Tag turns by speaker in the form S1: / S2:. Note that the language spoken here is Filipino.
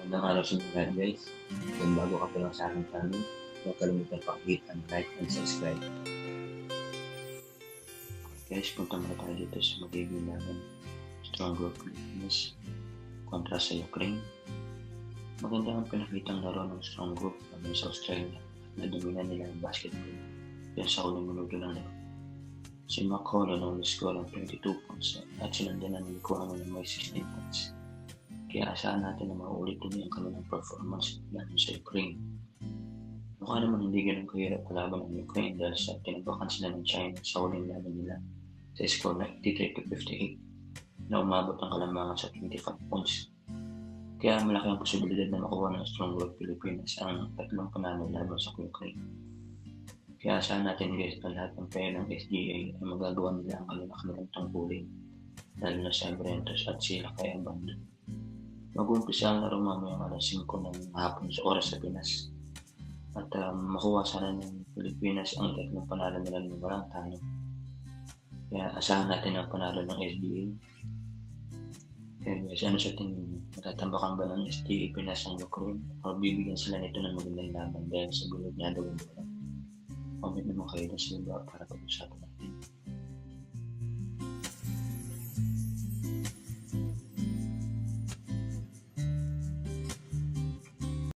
S1: Magandang araw sa inyo lahat guys. Kung bago ka pa lang sa aking channel, huwag kalimutan pa-hit and like and subscribe. Guys, punta muna tayo dito sa magiging namin strong group Philippines kontra sa Ukraine. Maganda ang pinakitang laro ng strong group namin sa Australia na dominan nila ang basketball yan sa huling minuto ng laro. Si McCollum only score ng 22 points at sinundan ng Likuano ng may 16 points. Kaya asahan natin na maulit din ang kanilang performance natin sa Ukraine. Mukha naman hindi ganun kahirap kalaban ng Ukraine dahil sa tinabakan sila ng China sa huling laban nila sa score na 83-58 na umabot ang kalamangan sa 25 points. Kaya malaki ang posibilidad na makuha ng strong group Pilipinas ang tatlong panalo laban sa Ukraine. Kaya asahan natin guys na lahat ng player ng SGA ay magagawa nila ang kanilang tungkulin lalo na sa Brentos at sila kay Abando. Mag-uumpisa ang laro mamaya alas 5 ng hapon sa oras sa Pinas. At makuha sana ng Pilipinas ang tatlong panalo nila ng walang talo. Kaya asahan natin ang panalo ng SDA. Kaya guys, ano sa tingin niyo? Matatambakan ba ng SDA Pinas ang Ukraine? O bibigyan sila nito ng magandang laban dahil sa gulod niya daw yung bola? Comment naman kayo na sa iba para pag-usapan natin.